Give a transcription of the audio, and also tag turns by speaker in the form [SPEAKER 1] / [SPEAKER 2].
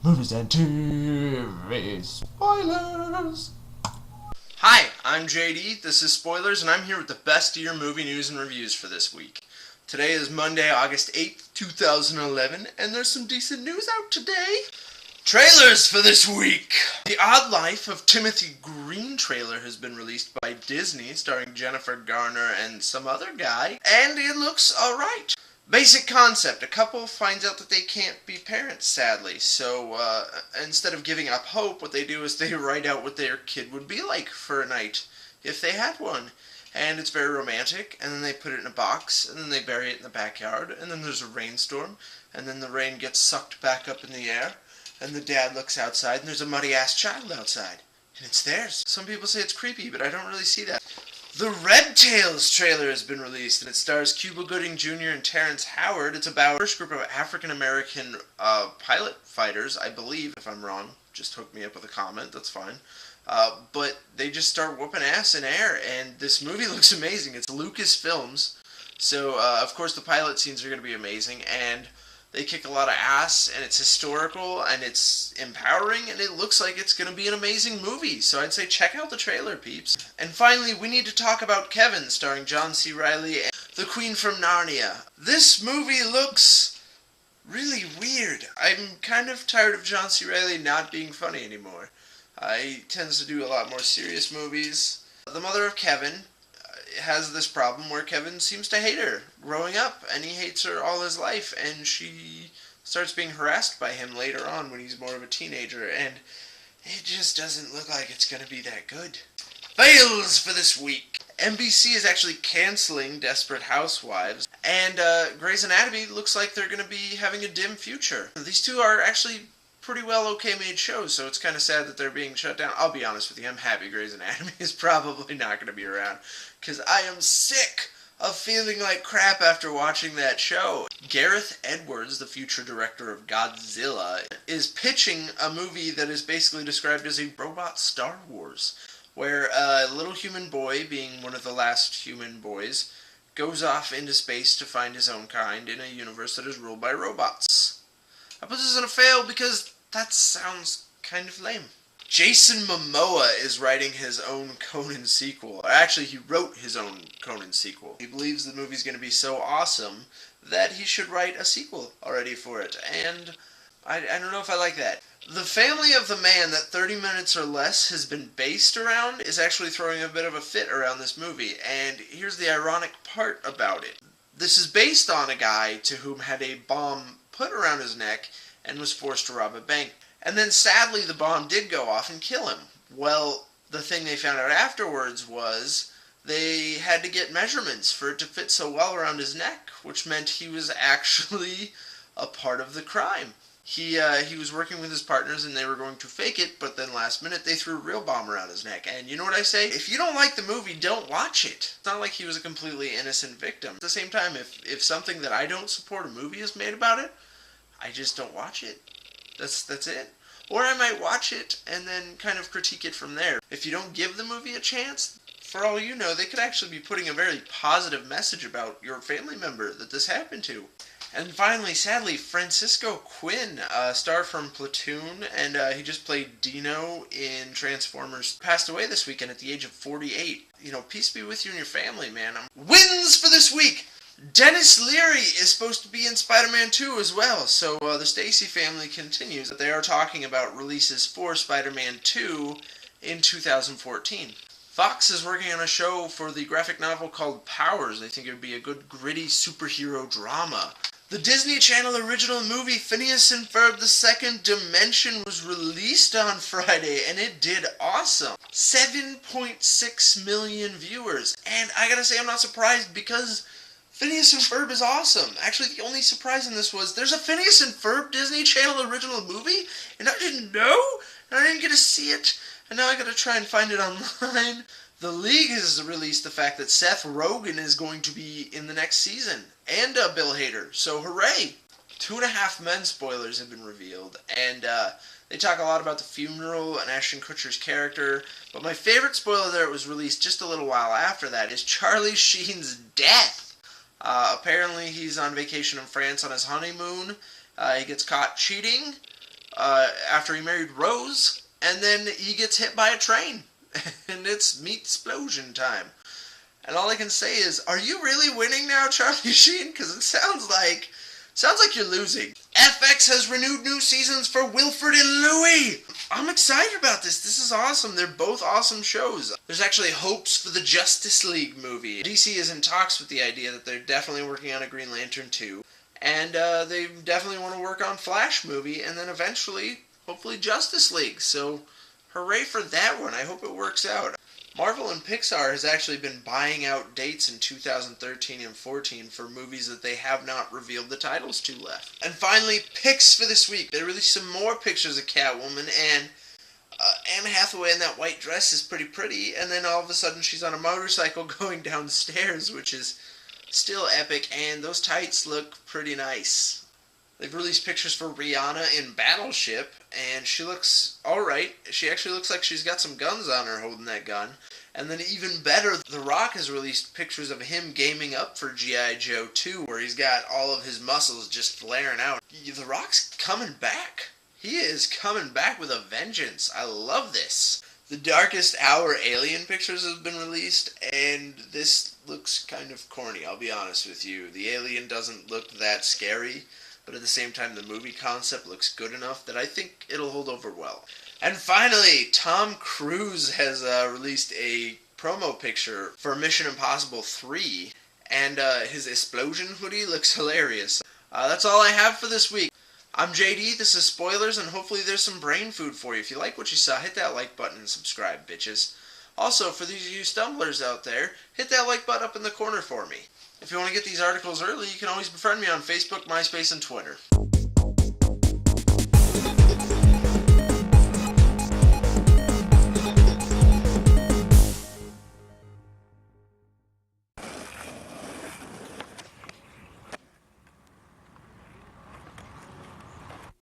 [SPEAKER 1] Movies and TV spoilers.
[SPEAKER 2] Hi, I'm JD, this is Spoilers, and I'm here with the best of your movie news and reviews for this week. Today is Monday, August 8th, 2011, and there's some decent news out today. Trailers for this week! The Odd Life of Timothy Green trailer has been released by Disney, starring Jennifer Garner and some other guy, and it looks alright. Basic concept, a couple finds out that they can't be parents, sadly, so instead of giving up hope, what they do is they write out what their kid would be like for a night, if they had one. And it's very romantic, and then they put it in a box, and then they bury it in the backyard, and then there's a rainstorm, and then the rain gets sucked back up in the air, and the dad looks outside, and there's a muddy-ass child outside. And it's theirs. Some people say it's creepy, but I don't really see that. The Red Tails trailer has been released, and it stars Cuba Gooding Jr. and Terrence Howard. It's about the first group of African-American pilot fighters, I believe. If I'm wrong, just hook me up with a comment, that's fine. But they just start whooping ass in air, and this movie looks amazing. It's Lucasfilms, so of course the pilot scenes are going to be amazing, and they kick a lot of ass, and it's historical, and it's empowering, and it looks like it's going to be an amazing movie. So I'd say check out the trailer, peeps. And finally, we need to talk about Kevin, starring John C. Reilly and the Queen from Narnia. This movie looks really weird. I'm kind of tired of John C. Reilly not being funny anymore. He tends to do a lot more serious movies. The mother of Kevin has this problem where Kevin seems to hate her growing up, and he hates her all his life, and she starts being harassed by him later on when he's more of a teenager, and it just doesn't look like it's going to be that good. Fails for this week! NBC is actually canceling Desperate Housewives, and Grey's Anatomy looks like they're going to be having a dim future. These two are actually pretty well okay made shows, so it's kind of sad that they're being shut down. I'll be honest with you, I'm happy Grey's Anatomy is probably not going to be around, because I am sick of feeling like crap after watching that show. Gareth Edwards, the future director of Godzilla, is pitching a movie that is basically described as a robot Star Wars, where a little human boy, being one of the last human boys, goes off into space to find his own kind in a universe that is ruled by robots. I put this in a fail because that sounds kind of lame. Jason Momoa is writing his own Conan sequel. Actually, he wrote his own Conan sequel. He believes the movie's going to be so awesome that he should write a sequel already for it. And I don't know if I like that. The family of the man that 30 Minutes or Less has been based around is actually throwing a bit of a fit around this movie. And here's the ironic part about it. This is based on a guy to whom had a bomb put around his neck and was forced to rob a bank. And then sadly the bomb did go off and kill him. Well, the thing they found out afterwards was they had to get measurements for it to fit so well around his neck, which meant he was actually a part of the crime. He was working with his partners and they were going to fake it, but then last minute they threw a real bomb around his neck. And you know what I say? If you don't like the movie, don't watch it. It's not like he was a completely innocent victim. At the same time, if something that I don't support a movie is made about it, I just don't watch it. That's it. Or I might watch it and then kind of critique it from there. If you don't give the movie a chance, for all you know, they could actually be putting a very positive message about your family member that this happened to. And finally, sadly, Francisco Quinn, a star from Platoon, and he just played Dino in Transformers, passed away this weekend at the age of 48. You know, peace be with you and your family, man. Wins for this week! Denis Leary is supposed to be in Spider-Man 2 as well, so the Stacy family continues that they are talking about releases for Spider-Man 2 in 2014. Fox is working on a show for the graphic novel called Powers. They think it would be a good gritty superhero drama. The Disney Channel original movie Phineas and Pherb The Second Dimension was released on Friday, and it did awesome. 7.6 million viewers, and I gotta say I'm not surprised because Phineas and Pherb is awesome. Actually, the only surprise in this was there's a Phineas and Pherb Disney Channel original movie, and I didn't know, and I didn't get to see it, and now I gotta try and find it online. The League has released the fact that Seth Rogan is going to be in the next season, and Bill Hader, so hooray! 2.5 Men spoilers have been revealed, and they talk a lot about the funeral and Ashton Kutcher's character, but my favorite spoiler that was released just a little while after that is Charilie Sheens' death. Apparently he's on vacation in France on his honeymoon. He gets caught cheating, after he married Rose, and then he gets hit by a train, and it's meat-splosion time. And all I can say is, are you really winning now, Charilie Sheen? Because it sounds like you're losing. FX has renewed new seasons for Wilfred and Louie. I'm excited about this. This is awesome. They're both awesome shows. There's actually hopes for the Justice League movie. DC is in talks with the idea that they're definitely working on a Green Lantern 2. And they definitely want to work on Flash movie, and then eventually, hopefully, Justice League. So, hooray for that one. I hope it works out. Marvel and Pixar has actually been buying out dates in 2013 and 14 for movies that they have not revealed the titles to left. And finally, Pics for this week. They released some more pictures of Catwoman, and Anne Hathaway in that white dress is pretty, and then all of a sudden she's on a motorcycle going downstairs, which is still epic, and those tights look pretty nice. They've released pictures for Riana in Battleship, and she looks alright. She actually looks like she's got some guns on her holding that gun. And then even better, The Rock has released pictures of him gaming up for G.I. Joe 2, where he's got all of his muscles just flaring out. The Rock's coming back. He is coming back with a vengeance. I love this. The Darkest Hour Alien pictures have been released, and this looks kind of corny, I'll be honest with you. The alien doesn't look that scary, but at the same time the movie concept looks good enough that I think it'll hold over well. And finally, Tom Cruise has released a promo picture for Mission Impossible 3, and his explosion hoodie looks hilarious. That's all I have for this week. I'm JD, this is Spoilers, and hopefully there's some brain food for you. If you like what you saw, hit that like button and subscribe, bitches. Also, for these of you stumblers out there, hit that like button up in the corner for me. If you want to get these articles early, you can always befriend me on Facebook, MySpace, and Twitter.